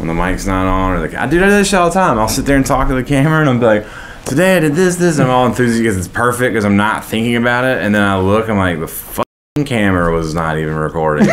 when the mic's not on, or like, I do this shit all the time. I'll sit there and talk to the camera, and I'm like, today I did this, and I'm all enthusiastic because it's perfect because I'm not thinking about it, and then I look, I'm like, the fucking camera was not even recording.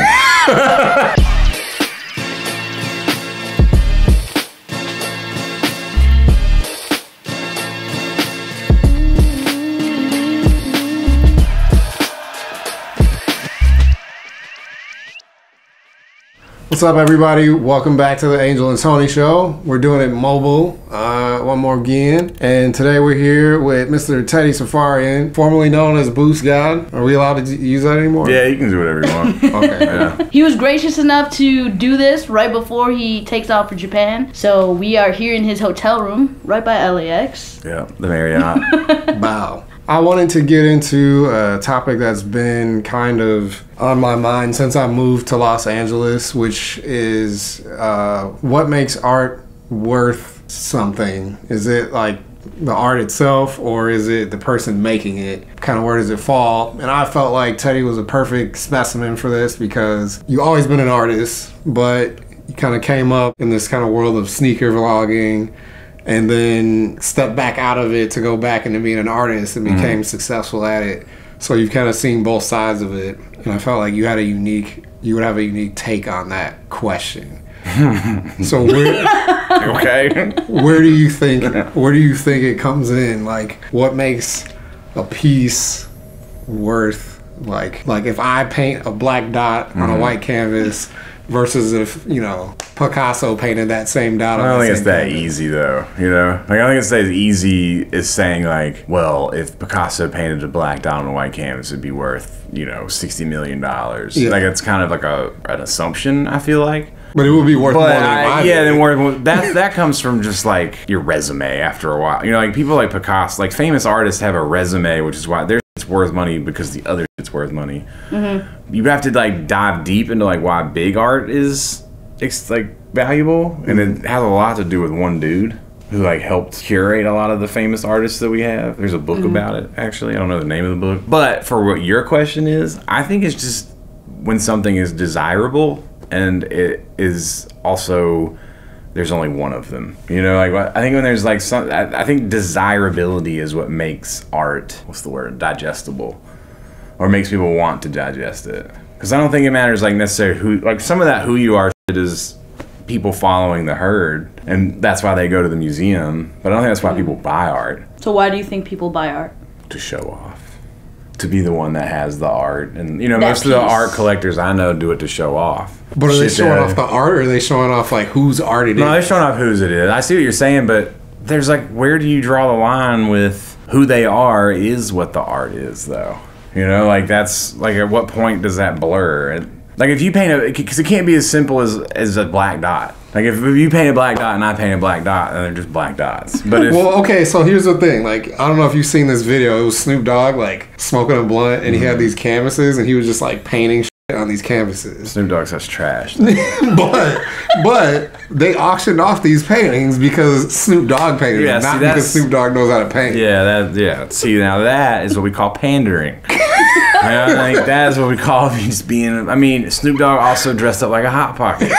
What's up, everybody? Welcome back to the Angel and Tony Show. We're doing it mobile one more again. And today we're here with Mr. Teddy Safarian, formerly known as BOOSTGOD. Are we allowed to use that anymore? Yeah, you can do whatever you want. Okay. Yeah. He was gracious enough to do this right before he takes off for Japan. So we are here in his hotel room right by LAX. Yeah, the Marriott. Wow. I wanted to get into a topic that's been kind of on my mind since I moved to Los Angeles, which is what makes art worth something? Is it like the art itself, or is it the person making it? Kind of where does it fall? And I felt like Teddy was a perfect specimen for this because you've always been an artist, but you kind of came up in this kind of world of sneaker vlogging, and then stepped back out of it to go back into being an artist and became successful at it. So you've kind of seen both sides of it, and I felt like you would have a unique take on that question. So where do you think it comes in? Like, what makes a piece worth like if I paint a black dot on a white canvas versus if, you know, Picasso painted that same dot on the same I don't think it's that canvas. easy though, you know? Like, I don't think it's as easy as saying like, well, if Picasso painted a black dot on a white canvas, it'd be worth, you know, $60 million. Yeah. Like, it's kind of like an assumption, I feel like. But it would be worth more than mine. Yeah, then worth that comes from just like your resume after a while. You know, like people like Picasso, like famous artists have a resume, which is why it's worth money because the other shit's worth money. You have to like dive deep into like why big art is like valuable, and it has a lot to do with one dude who like helped curate a lot of the famous artists that we have. There's a book about it, actually. I don't know the name of the book. But for what your question is, I think it's just when something is desirable and it is also, there's only one of them. You know, like I think when there's like I think desirability is what makes art, what's the word, digestible, or makes people want to digest it. Because I don't think it matters like necessarily who, like some of that who you are shit is people following the herd, and that's why they go to the museum. But I don't think that's why people buy art. So why do you think people buy art? To show off. To be the one that has the art. And you know, That most of the piece. art collectors I know do it to show off. But are they Shit showing that- off the art, or are they showing off like whose art it is? No, they're showing off whose it is. I see what you're saying, but there's like, where do you draw the line with who they are is what the art is, though? You know, like that's like, at what point does that blur? Like if you paint because it can't be as simple as a black dot. Like if you paint a black dot and I paint a black dot, then they're just black dots. But if, well, okay, so here's the thing. Like, I don't know if you've seen this video. It was Snoop Dogg like smoking a blunt, and he had these canvases, and he was just like painting shit on these canvases. Snoop Dogg says trash. but they auctioned off these paintings because Snoop Dogg painted them, not because Snoop Dogg knows how to paint. Yeah. See, now that is what we call pandering. You know, I think that is what we call just being. I mean, Snoop Dogg also dressed up like a hot pocket.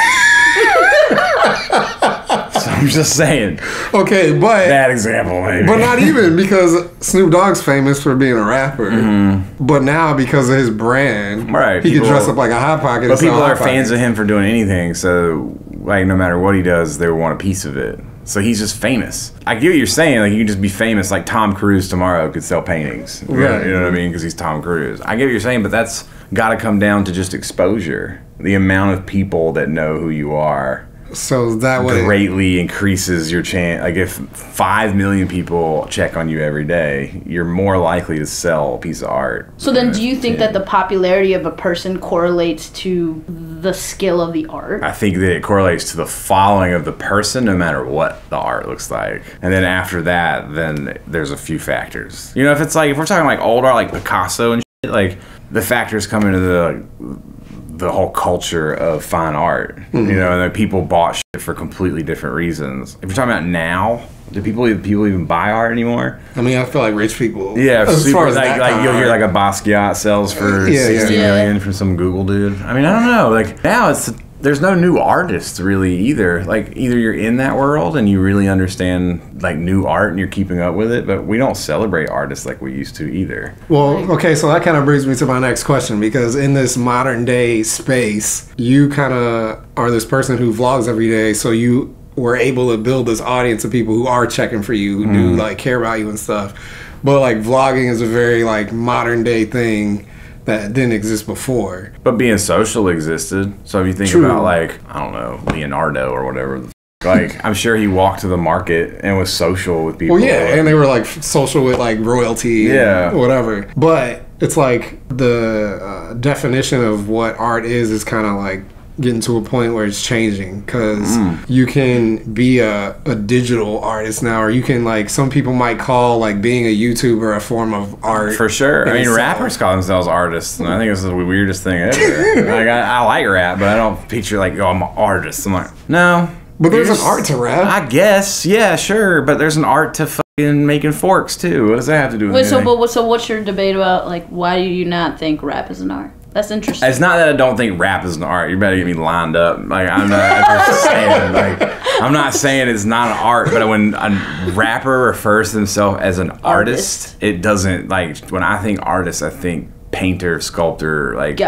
So I'm just saying. Okay, but Bad example, maybe. But not even, because Snoop Dogg's famous for being a rapper. But now because of his brand, Right, he people- can dress up like a hot pocket. But people are fans of him for doing anything, so like no matter what he does, they want a piece of it. So he's just famous. I get what you're saying. Like you can just be famous. Like Tom Cruise tomorrow could sell paintings. Right. You know what I mean? Because he's Tom Cruise. I get what you're saying, but that's got to come down to just exposure. The amount of people that know who you are. So that way Greatly increases your chance. Like if 5 million people check on you every day, you're more likely to sell a piece of art. So then do you think that the popularity of a person correlates to the skill of the art? I think that it correlates to the following of the person, no matter what the art looks like. And then after that, then there's a few factors. You know, if it's like, if we're talking like old art, like Picasso and shit, like the factors come into the whole culture of fine art. You know, and then people bought shit for completely different reasons. If you're talking about now, do people even buy art anymore? I mean, I feel like rich people. Yeah, as super, far as like that you'll hear like a Basquiat sells for Yeah, 60 yeah. million from some Google dude. I mean, I don't know. Like now it's there's no new artists really either. Like either you're in that world and you really understand like new art and you're keeping up with it, but we don't celebrate artists like we used to either. Well, okay, so that kind of brings me to my next question, because in this modern day space, you kind of are this person who vlogs every day, so you were able to build this audience of people who are checking for you, who do like care about you and stuff. But like vlogging is a very like modern day thing that didn't exist before. But being social existed. So if you think about like, I don't know, Leonardo or whatever, like I'm sure he walked to the market and was social with people. Well, yeah, and they were like social with like royalty and whatever. But it's like the definition of what art is kind of like getting to a point where it's changing, because you can be a digital artist now, or you can like, some people might call like being a YouTuber a form of art. For sure. I mean, rappers call themselves artists, and I think it's the weirdest thing ever. Like I like rap, but I don't picture like, oh, I'm an artist. I'm like, no. But there's an art to rap. I guess, yeah, sure, but there's an art to fucking making forks too. What does that have to do with anything? So what's your debate about, like, why do you not think rap is an art? That's interesting. It's not that I don't think rap is an art. You better get me lined up. Like I'm just saying, like I'm not saying it's not an art, but when a rapper refers to himself as an artist, it doesn't, like, when I think artist, I think painter, sculptor, like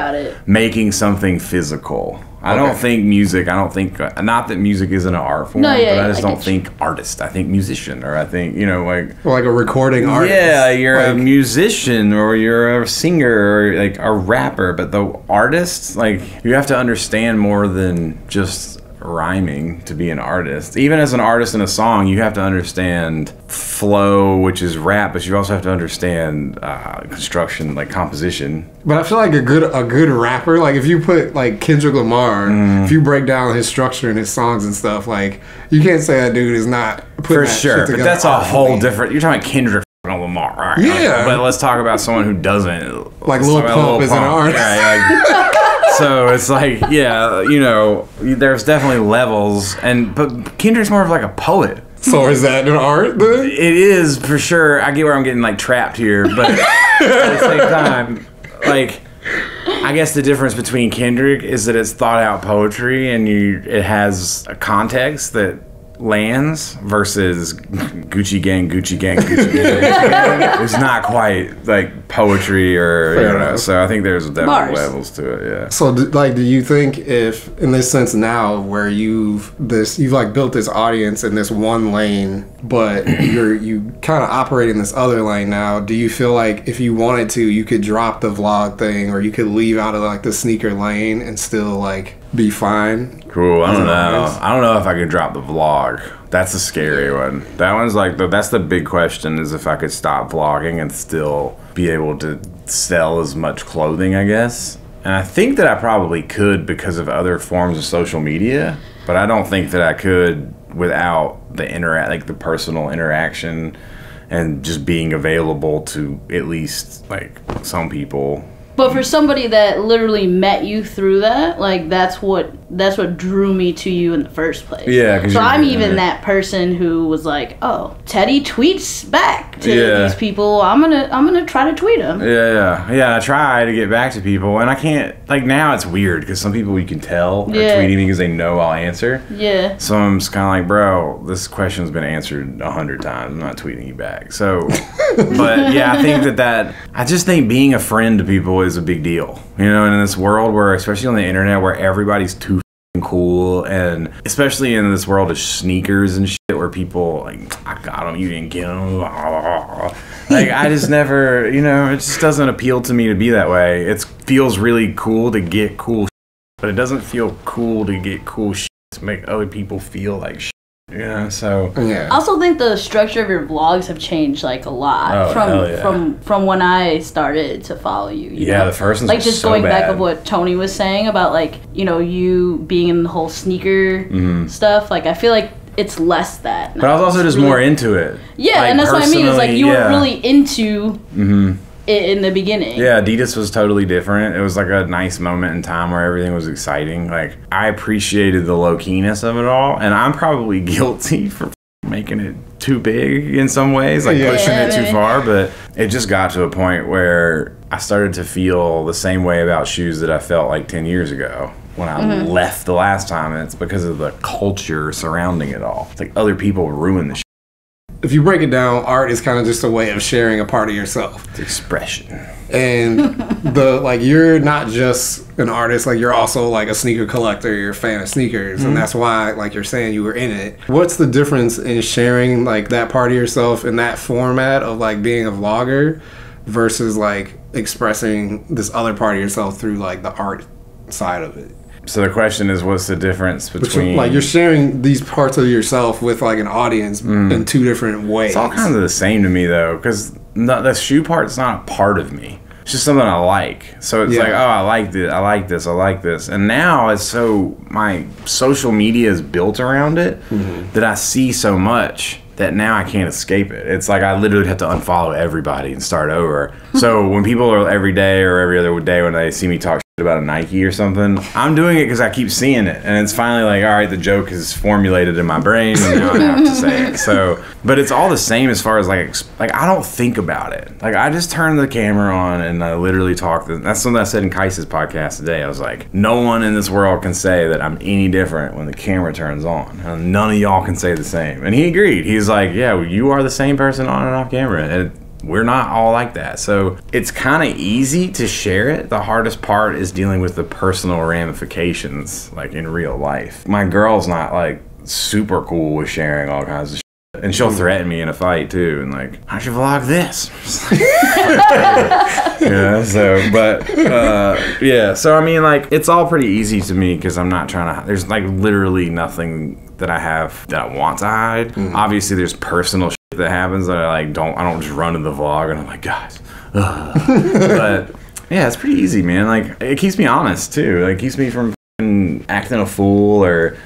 making something physical. I don't think music, not that music isn't an art form, but I just don't think artist. I think musician, or I think, you know, like a recording artist. Yeah, you're like a musician, or you're a singer, or like a rapper, but the artist, like, you have to understand more than just rhyming to be an artist. Even as an artist in a song, you have to understand flow, which is rap, but you also have to understand construction, like composition. But I feel like a good rapper, like if you put like Kendrick Lamar, if you break down his structure and his songs and stuff, like you can't say that dude is not putting that shit together. But that's a whole different. You're talking Kendrick Lamar, right? Yeah. But let's talk about someone who doesn't. Like Lil Pump is an artist. Yeah, like, so it's like, yeah, you know, there's definitely levels, but Kendrick's more of like a poet. So is that an art then? It is, for sure. I get where I'm getting like trapped here, but at the same time, like, I guess the difference between Kendrick is that it's thought out poetry and it has a context that lands, versus Gucci Gang. It's not quite like poetry, or you know. So I think there's definitely levels to it. Yeah. So do you think, if in this sense now where you've like built this audience in this one lane, but you kind of operate in this other lane now, do you feel like if you wanted to, you could drop the vlog thing, or you could leave out of like the sneaker lane and still like be fine? Cool. I don't know. I don't know if I could drop the vlog. That's a scary one. That one's like, that's the big question, is if I could stop vlogging and still be able to sell as much clothing, I guess. And I think that I probably could because of other forms of social media, but I don't think that I could without the personal interaction and just being available to at least like some people. But for somebody that literally met you through that, like that's what drew me to you in the first place. Yeah. So I'm even that person who was like, oh, Teddy tweets back to these people. I'm gonna try to tweet him. Yeah. I try to get back to people, and I can't. Like now, it's weird because some people you can tell are tweeting me because they know I'll answer. Yeah. So I'm just kind of like, bro, this question's been answered 100 times. I'm not tweeting you back. So, but yeah, I think I just think being a friend to people is a big deal, you know, and in this world where, especially on the internet, where everybody's too cool, and especially in this world of sneakers and shit where people like, I got them, you didn't get them, like I just never, you know, it just doesn't appeal to me to be that way. It feels really cool to get cool shit, but it doesn't feel cool to get cool shit to make other people feel like shit. Yeah, so I also think the structure of your vlogs have changed like a lot from when I started to follow you. You know? The first one's like just so going bad. back of what Tony was saying about like, you know, you being in the whole sneaker stuff. Like I feel like it's less that. But I was also just really more into it. Yeah, like, and that's what I mean. It's like you were really into it in the beginning. Yeah, Adidas was totally different. It was like a nice moment in time where everything was exciting. Like I appreciated the low-keyness of it all, and I'm probably guilty for making it too big in some ways, like pushing it too far, but it just got to a point where I started to feel the same way about shoes that I felt like 10 years ago. when I left the last time, and it's because of the culture surrounding it all. It's like other people ruin the shit. If you break it down, art is kind of just a way of sharing a part of yourself. It's expression. And you're not just an artist, like you're also like a sneaker collector, you're a fan of sneakers, and that's why, like you're saying, you were in it. What's the difference in sharing like that part of yourself in that format of like being a vlogger versus like expressing this other part of yourself through like the art side of it? So the question is, what's the difference between... Like, you're sharing these parts of yourself with, like, an audience in two different ways. It's all kind of the same to me, though, because the shoe part's not a part of me. It's just something I like. So it's like, oh, I like this, I like this, I like this. And now it's so... My social media is built around it that I see so much that now I can't escape it. It's like I literally have to unfollow everybody and start over. So when people are every day or every other day when they see me talk about a Nike or something, I'm doing it because I keep seeing it, and it's finally like, all right, the joke is formulated in my brain, and now I have to say it. So, but it's all the same as far as like I don't think about it. Like I just turn the camera on and I literally talk. That's something I said in Kais's podcast today. I was like, no one in this world can say that I'm any different when the camera turns on. And none of y'all can say the same. And he agreed. He's like, yeah, well, you are the same person on and off camera. And we're not all like that. So it's kind of easy to share it. The hardest part is dealing with the personal ramifications, like in real life. My girl's not like super cool with sharing all kinds of shit. And she'll threaten me in a fight too, and like, how'd you vlog this? So I mean, like, it's all pretty easy to me because I'm not trying to, there's like literally nothing that I have that I want to hide. Obviously there's personal shit that happens that I don't just run to the vlog and I'm like, guys, but yeah, it's pretty easy, man. Like, it keeps me honest too. Like, it keeps me from acting a fool or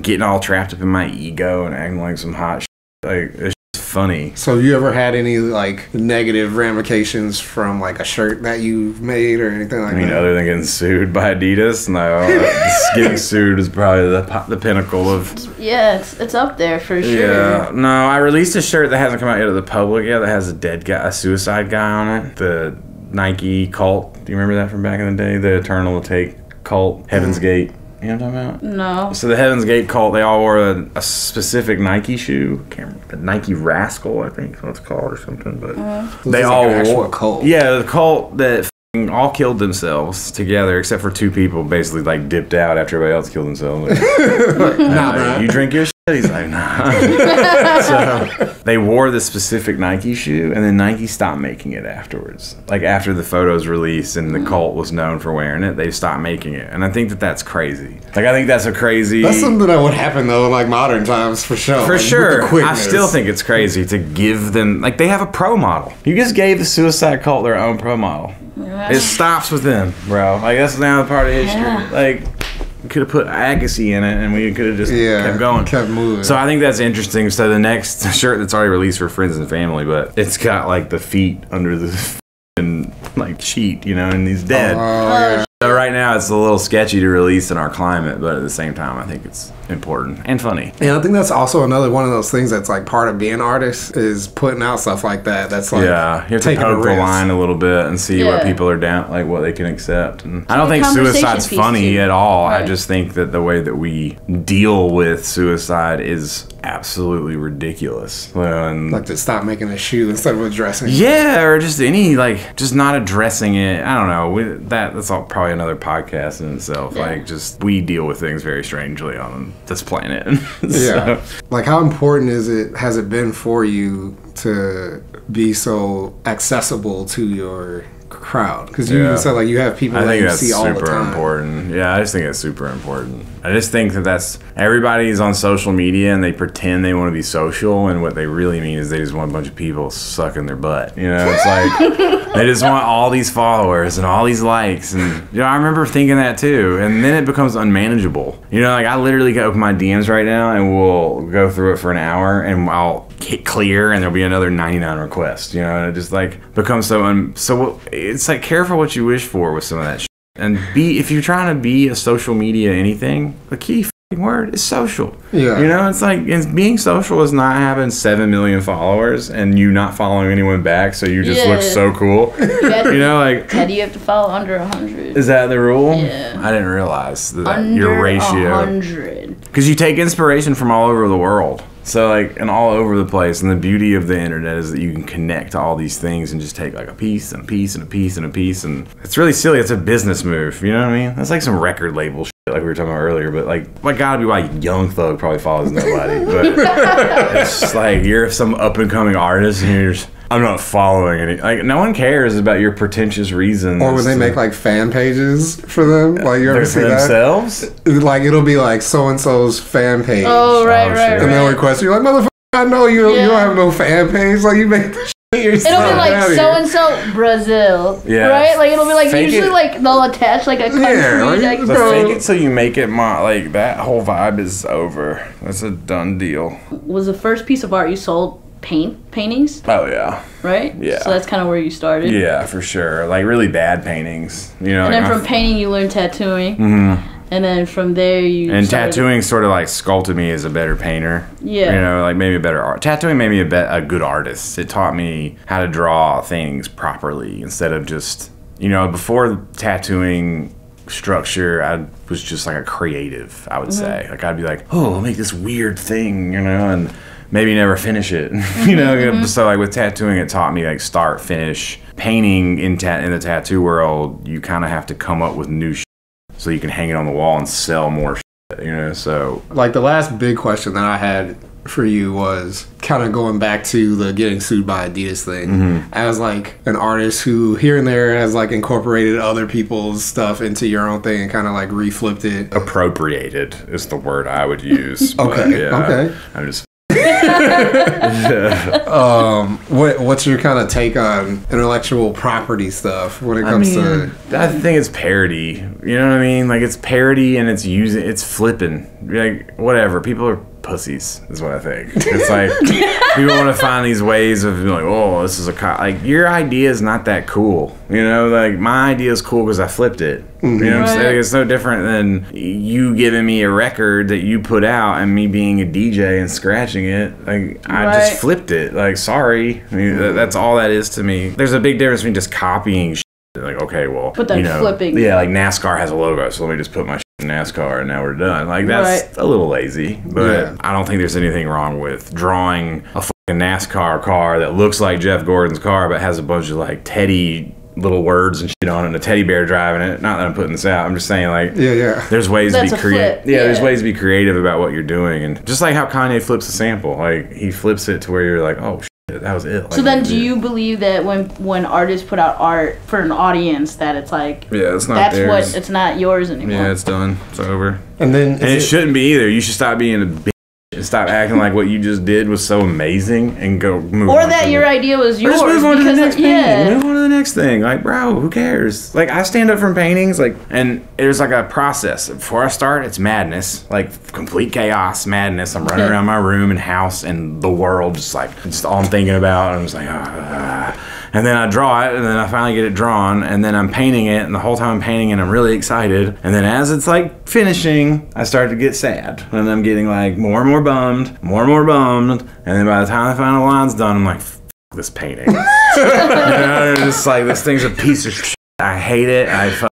getting all trapped up in my ego and acting like some hot shit. Like, it's just funny. So you ever had any like negative ramifications from like a shirt that you made or anything like that? I mean, other than getting sued by Adidas, no. Getting sued is probably the pinnacle of... Yeah, it's up there for sure. Yeah. No, I released a shirt that hasn't come out yet to the public yet that has a suicide guy on it. The Nike cult. Do you remember that from back in the day? The Eternal Take cult, Heaven's Gate. You know what I'm talking about? No. So the Heaven's Gate cult, they all wore a specific Nike shoe. Can't remember, the Nike Rascal, I think is what it's called or something. But they all wore... cult. Yeah, the cult that all killed themselves together, except for two people basically like dipped out after everybody else killed themselves. Like, nah, you drink your shit? He's like, nah. So they wore this specific Nike shoe, and then Nike stopped making it afterwards. Like, after the photos released and the cult was known for wearing it, they stopped making it. And I think that that's crazy. Like, I think that's a crazy... That's something that would happen, though, in, like, modern times, for sure. For like, sure. I still think it's crazy to give them... Like, they have a pro model. You just gave the suicide cult their own pro model. Yeah. It stops with them, bro. Like, that's now part of history. Yeah. Like... could have put Agassi in it and we could have just kept going, kept moving. So I think that's interesting. So the next shirt that's already released for friends and family, but it's got like the feet under the and like sheet, you know, and he's dead. Yeah. So right now it's a little sketchy to release in our climate, but at the same time I think it's important and funny. Yeah, I think that's also another one of those things that's like part of being an artist is putting out stuff like that. That's like, yeah, you have to poke the line a little bit and see what people are down, like what they can accept. And I don't think suicide's funny at all. Right. I just think that the way that we deal with suicide is absolutely ridiculous. And like to stop making a shoe instead of addressing it. Yeah, or just just not addressing it. I don't know. That's all probably another podcast in itself. Yeah. Like, just we deal with things very strangely on this planet. Yeah. Like, how important has it been for you to be so accessible to your crowd? Because you said like you have people that you see all the time. I think that's super important. Yeah, I just think it's super important. I just think that everybody's on social media and they pretend they want to be social, and what they really mean is they just want a bunch of people sucking their butt. You know, it's like they just want all these followers and all these likes, and you know, I remember thinking that too, and then it becomes unmanageable. You know, like I literally can open my DMs right now and we'll go through it for an hour and I'll hit clear and there'll be another 99 requests. You know, and it just like becomes so it's like careful what you wish for with some of that shit. And if you're trying to be a social media anything, the key word. It's social. Yeah. You know, it's like being social is not having 7 million followers and you not following anyone back, so you just look so cool. You know, like Teddy, you have to follow under 100. Is that the rule? Yeah. I didn't realize that Under your ratio. 100. Because you take inspiration from all over the world. So like, and all over the place. And the beauty of the internet is that you can connect to all these things and just take like a piece and a piece and a piece and a piece. And it's really silly. It's a business move. You know what I mean? That's like some record label shit like we were talking about earlier. But like gotta be why Young Thug probably follows nobody. But it's just like, you're some up and coming artist and you're just, I'm not following any. Like, no one cares about your pretentious reasons. Or when they make like fan pages for them, like you ever see that? Themselves? Like it'll be like so and so's fan page. Oh, right, And they'll request you like, motherfucker, I know you don't have no fan page. Like you make the shit yourself. It'll be like so and so Brazil, Yeah. right? Like it'll be like Fake usually it. like they'll attach like a country. like, So bro. fake it till you make it. Like that whole vibe is over. That's a done deal. Was the first piece of art you sold paintings, Oh yeah, right? Yeah. So that's kind of where you started. yeah, for sure. Like really bad paintings, you know. And like then from painting you learned tattooing. Mm-hmm. And then from there you and started- tattooing sort of like sculpted me as a better painter. Yeah. You know, like maybe a better art. Tattooing made me a good artist. It taught me how to draw things properly instead of just, you know, before tattooing structure, I was just like a creative, I would say. Like I'd be like, oh, I'll make this weird thing, you know, and maybe never finish it. You know, so like with tattooing, it taught me like start, finish. Painting in the tattoo world, you kind of have to come up with new shit so you can hang it on the wall and sell more shit, you know, so. Like the last big question that I had for you was kind of going back to the getting sued by Adidas thing. As like an artist who here and there has like incorporated other people's stuff into your own thing and kind of like reflipped it. Appropriated is the word I would use. Okay, okay. I'm just. What's your kind of take on intellectual property stuff when it comes to? I think it's parody. You know what I mean? Like it's parody and it's flipping. Like whatever. People are pussies is what I think. It's like people want to find these ways of like, oh, this is like your idea is not that cool. You know, like my idea is cool because I flipped it. You know what I'm saying? It's no different than you giving me a record that you put out and me being a DJ and scratching it. Like I just flipped it. Like sorry, I mean, that's all that is to me. There's a big difference between just copying shit. Like okay, well, but then flipping. Yeah, like NASCAR has a logo, so let me just put my shit in NASCAR and now we're done. Like that's a little lazy, but I don't think there's anything wrong with drawing a fucking NASCAR car that looks like Jeff Gordon's car but has a bunch of like Teddy little words and shit on it and a teddy bear driving it. Not that I'm putting this out, I'm just saying like there's ways to be creative. There's ways to be creative about what you're doing, and just like how Kanye flips a sample, like he flips it to where you're like, oh shit, that was it. Like, so then do you believe that when artists put out art for an audience that it's like it's not that's theirs. it's not yours anymore? Yeah, it's done, it's over. And then it shouldn't be either. You should stop being a bitch and stop acting like what you just did was so amazing and go move on. Or that your idea was yours. Or just move on to the next thing. Move on to the next thing. Like, bro, who cares? Like, I stand up from paintings, like, and there's like a process. Before I start, it's madness. Like, complete chaos, madness. I'm running around my room and house and the world, just all I'm thinking about. And I'm just like, and then I draw it, and then I finally get it drawn, and then I'm painting it, and the whole time I'm painting it, I'm really excited. And then as it's like finishing, I start to get sad, and I'm getting like more and more bummed, and then by the time the final line's done, I'm like, F this painting. You know, it's like this thing's a piece of shit. I hate it. I fucked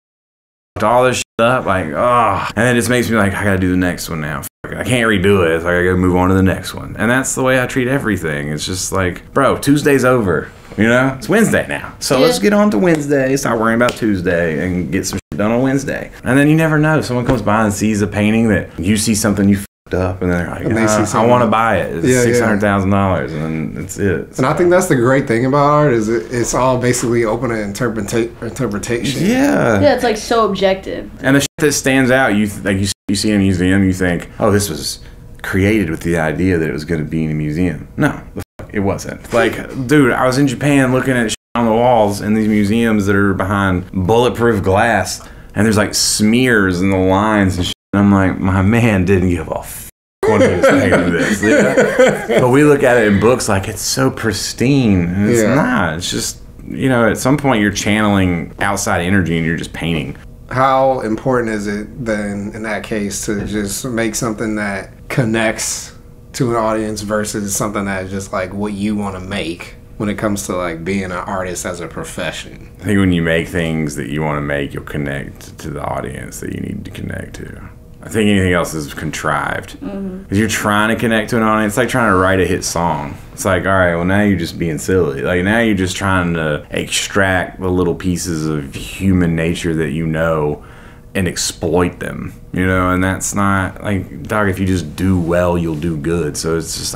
all this shit up, like, oh, and then it just makes me like, I gotta do the next one now. I can't redo it. It's like I gotta move on to the next one, and that's the way I treat everything. It's just like, bro, Tuesday's over. You know, it's Wednesday now. So let's get on to Wednesday, stop worrying about Tuesday, and get some shit done on Wednesday. And then you never know. Someone comes by and sees a painting that you see something you fucked up, and they're like, I want to buy it. It's $600,000, and then that's it. And I think that's the great thing about art is it's all basically open to interpretation. Yeah, it's like so objective. And the shit that stands out, you see in a museum, you think, oh, this was created with the idea that it was going to be in a museum. No, it wasn't. Like, dude, I was in Japan looking at shit on the walls in these museums that are behind bulletproof glass, and there's like smears in the lines and shit. And I'm like, my man didn't give a f when he was painting this. Yeah. But we look at it in books like it's so pristine, and it's not. It's just, you know, at some point you're channeling outside energy and you're just painting. how important is it then in that case to just make something that connects to an audience versus something that's just like what you want to make when it comes to like being an artist as a profession? I think when you make things that you want to make, you'll connect to the audience that you need to connect to. I think anything else is contrived. Because you're trying to connect to an audience. It's like trying to write a hit song. It's like, all right, well, now you're just being silly. Like, now you're just trying to extract the little pieces of human nature that you know and exploit them, you know? And that's not, like, dog, if you just do well, you'll do good. So it's just,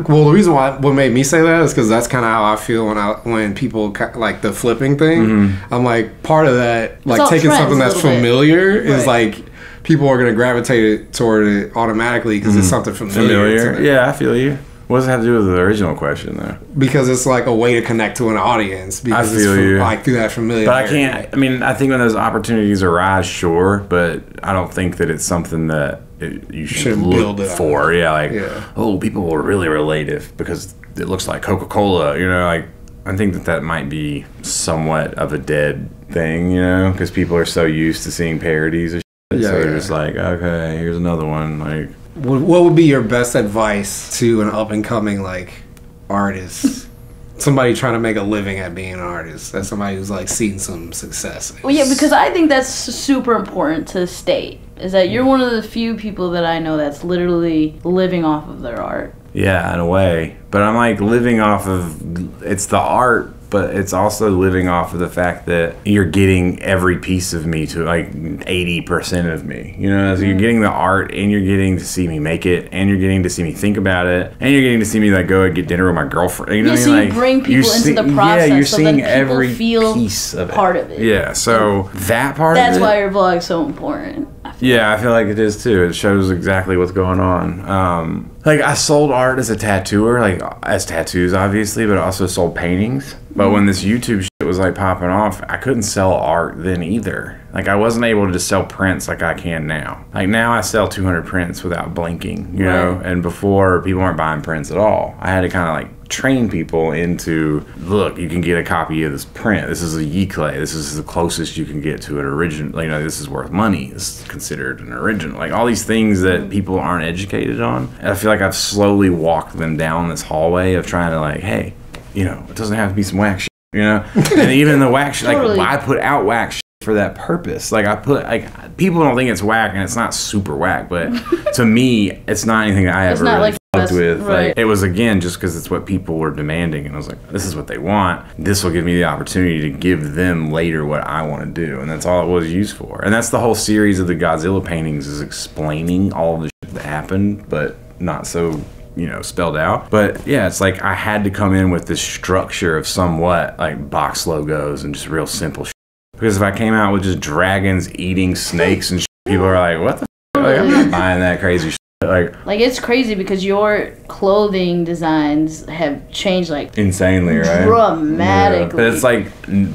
Well, the reason why, what made me say that is because that's kind of how I feel when people, like, the flipping thing. I'm like, part of that, like, taking something that's familiar is like, people are going to gravitate toward it automatically because it's something familiar. Yeah, I feel you. What does it have to do with the original question, though? Because it's like a way to connect to an audience. Because I feel you. Like through that familiarity. But I can't. I mean, I think when those opportunities arise, sure, but I don't think that it's something that you should look for. Yeah, like, oh, people will really relate because it looks like Coca-Cola. You know, like, I think that might be somewhat of a dead thing. You know, because people are so used to seeing parodies. So they're just like, okay, here's another one. Like, what would be your best advice to an up and coming like artist? Somebody trying to make a living at being an artist. That's somebody who's like seen some success. Well, yeah, because I think that's super important to state. Is that you're one of the few people that I know that's literally living off of their art. Yeah, in a way. But I'm like living off of, it's the art, but it's also living off of the fact that you're getting every piece of me to like 80% of me. You know, so you're getting the art and you're getting to see me make it and you're getting to see me think about it and you're getting to see me like go and get dinner with my girlfriend. You know what I mean? So you bring people into the process. Yeah, you're so seeing then every feel piece of part of it. Yeah, so that part That's of it. why your vlog's so important. Yeah, I feel like it is too. It shows exactly what's going on. Like, I sold art as a tattooer, like as tattoos obviously, but I also sold paintings. But when this YouTube shit was like popping off, I couldn't sell art then either. Like, I wasn't able to just sell prints like I can now. Like, now I sell 200 prints without blinking, you know? And before, people weren't buying prints at all. I had to kind of like train people into, look, you can get a copy of this print. This is a Yikle. This is the closest you can get to an original. You know, this is worth money. This is considered an original. Like, all these things that people aren't educated on. And I feel like I've slowly walked them down this hallway of trying to like, hey, you know, it doesn't have to be some whack shit, you know? And even the whack shit, like, I put out whack shit for that purpose. Like, I put, like, people don't think it's whack, and it's not super whack, but to me, it's not anything that I ever really fucked with. Like, it was, again, just because it's what people were demanding, and I was like, this is what they want. This will give me the opportunity to give them later what I want to do, and that's all it was used for. And that's the whole series of the Godzilla paintings, is explaining all of the shit that happened, but not so, you know, spelled out. But yeah, it's like I had to come in with this structure of somewhat like box logos and just real simple shit. Because if I came out with just dragons eating snakes and shit, people are like, what the f? Like, I'm not buying that crazy shit. Like, it's crazy because your clothing designs have changed like insanely, right? Dramatically. Yeah. But it's like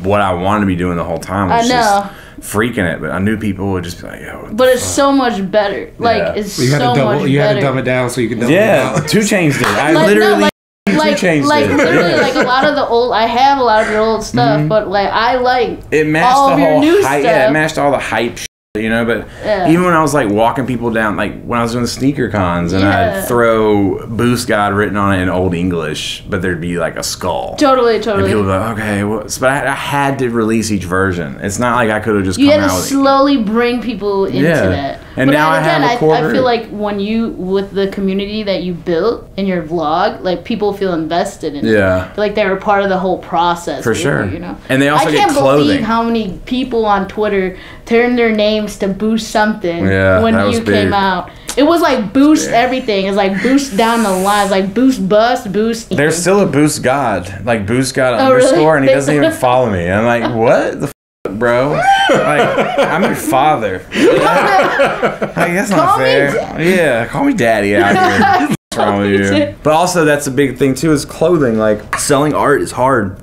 what I wanted to be doing the whole time was just freaking it, but I knew people would just be like, yo. But it's so much better. Like, it's so much better. You had to dumb it down so you could dumb it down. Yeah, 2 changed it. I like, literally literally, like a lot of the old. I have a lot of your old stuff, but like I like it matched all the of your whole new hype. stuff. Yeah, it matched all the hype. You know, but even when I was like walking people down, like when I was doing the sneaker cons, and I'd throw BOOSTGOD written on it in Old English, but there'd be like a skull. Totally. And people would be like, okay, but I had to release each version. It's not like I could have just come out with it. You had to slowly bring people into that. And but now I have a quarter. I feel like when you, with the community that you built in your vlog, like people feel invested in it. Yeah. Like they were part of the whole process. For sure. You know? And they also get clothing. I can't believe how many people on Twitter turned their names to Boost something when you came out. It was like Boost everything. It's like Boost down the line. It's like Boost Bust, Boost. There's still a BOOSTGOD, like BOOSTGOD underscore, really? And he doesn't even follow me. I'm like, what the f, bro? Like, I'm your father. Like, that's not fair. Yeah, call me daddy out here. What's wrong with you? But also, that's a big thing too. Is clothing. Like, selling art is hard.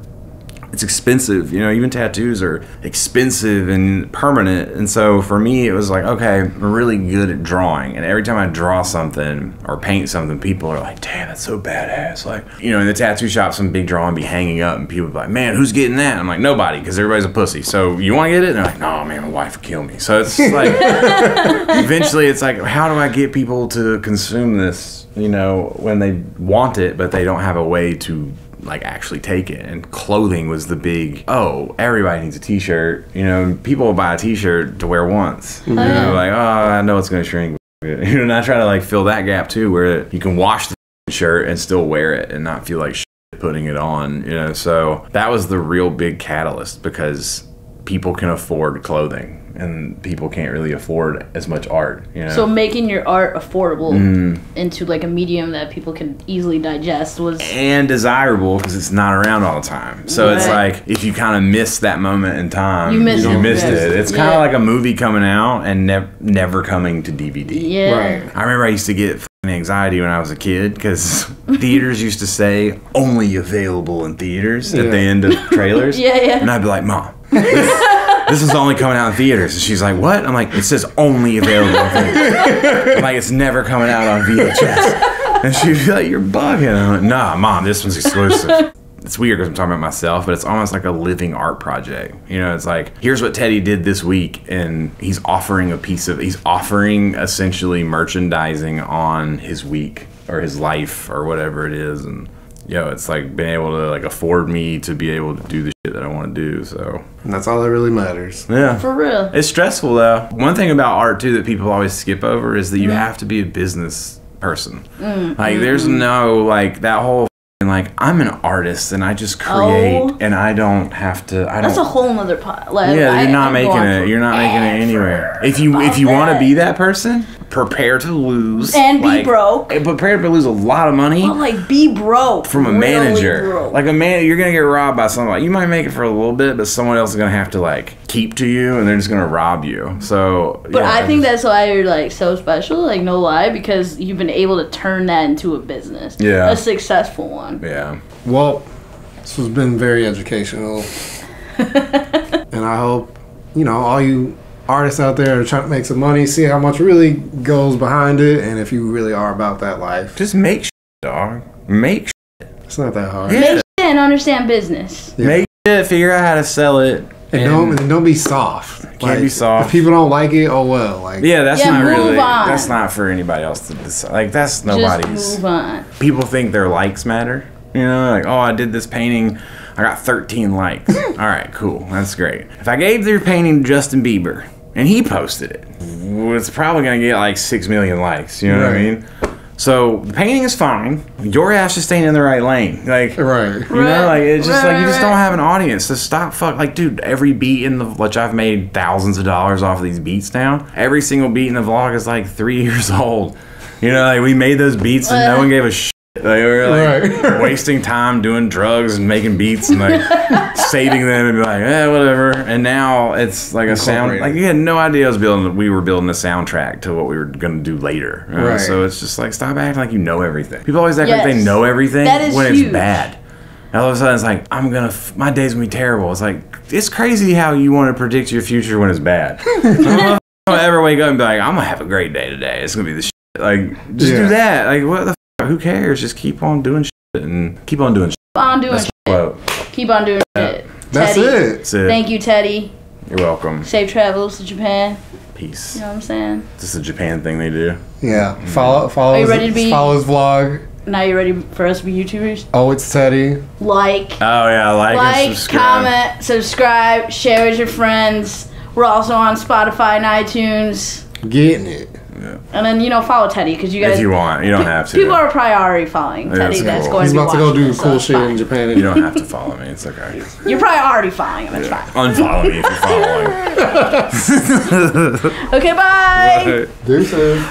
it's expensive. You know, even tattoos are expensive and permanent. And so for me, it was like, okay, I'm really good at drawing. And every time I draw something or paint something, people are like, damn, that's so badass. Like, you know, in the tattoo shop, some big drawing be hanging up and people be like, man, who's getting that? I'm like, nobody, because everybody's a pussy. So you want to get it? And they're like, no, man, my wife would kill me. So it's like, eventually it's like, how do I get people to consume this, you know, when they want it, but they don't have a way to like actually take it. And clothing was the big, oh, everybody needs a t-shirt. You know, people will buy a t-shirt to wear once. You know, like, oh, I know it's going to shrink. You know, and I try to like fill that gap too, where you can wash the shirt and still wear it and not feel like shit putting it on, you know. So that was the real big catalyst, because people can afford clothing and people can't really afford as much art, you know. So making your art affordable into like a medium that people can easily digest was, and desirable, because it's not around all the time. So it's like, if you kind of miss that moment in time, you missed it. It's kind of like a movie coming out and never coming to DVD. I remember I used to get anxiety when I was a kid, because theaters used to say only available in theaters at the end of trailers. And I'd be like, Mom, this is only coming out in theaters. And she's like, what? I'm like, it says only available in theaters. I'm like, it's never coming out on VHS. And she'd be like, you're bugging. I'm like, nah, Mom, this one's exclusive. It's weird because I'm talking about myself, but it's almost like a living art project. You know, it's like, here's what Teddy did this week, and he's offering essentially merchandising on his week or his life or whatever it is. And it's like being able to like afford me to be able to do the shit that I want to do. So, and that's all that really matters. Yeah, for real. It's stressful though. One thing about art too that people always skip over is that you have to be a business person. Like there's no like that whole like, I'm an artist and I just create and I don't have to. That's a whole nother pot. Like, you're not making it. You're not making it anywhere. If you want to be that person, prepare to lose and be broke. Prepare to lose a lot of money. Well, like be broke from a manager. Broke. Like you're gonna get robbed by somebody. You might make it for a little bit, but someone else is gonna have to like keep to you, and they're just gonna rob you. So, but I think that's why you're like so special. Like no lie, because you've been able to turn that into a business. A successful one. Yeah. Well, this has been very educational, and I hope all you artists out there are trying to make some money, see how much really goes behind it, and if you really are about that life. Just make shit, dog. Make shit. It's not that hard. Make shit and understand business. Make shit, figure out how to sell it. And don't be soft. Can't be soft. If people don't like it, oh well. Like that's not really. That's not for anybody else to decide. Like that's nobody's. Just move on. People think their likes matter. You know, like, oh, I did this painting, I got 13 likes. All right, cool, that's great. If I gave their painting to Justin Bieber and he posted it, it's probably gonna get like 6 million likes. You know what I mean? So the painting is fine. Your ass just ain't in the right lane. Like, you know, like it's just like you just don't have an audience. So stop, like, dude. Every beat in the which I've made thousands of dollars off of these beats now. Every single beat in the vlog is like 3 years old. You know, like we made those beats and no one gave a shit. Like we were like wasting time doing drugs and making beats and like saving them and be like, whatever. And now it's like a sound. Like you had no idea we were building a soundtrack to what we were gonna do later. So it's just like, stop acting like you know everything. People always act like they know everything when it's bad. And all of a sudden it's like, my day's gonna be terrible. It's like, it's crazy how you want to predict your future when it's bad. I don't ever wake up and be like, I'm gonna have a great day today. It's gonna be the shit. Like just do that. Like what the. Who cares? Just keep on doing shit and keep on doing shit. Keep on doing shit. Keep on doing shit. That's Teddy. it. Thank you, Teddy. You're welcome. Safe travels to Japan. Peace. You know what I'm saying? This is a Japan thing they do. Yeah. Follow Are you ready to be? Follow his vlog. Now you ready for us to be YouTubers? Oh, it's Teddy. Like. Oh yeah, like and subscribe. Comment, subscribe, share with your friends. We're also on Spotify and iTunes. Getting it. Yeah. And then follow Teddy because you guys. If you want, you don't have to. People are priority following Teddy. That's cool. going He's to be about to go do cool shit fine. in Japan. You don't have to follow me. It's okay. You're priority following him. It's fine. Unfollow me if you're following. Okay, bye. Deuces.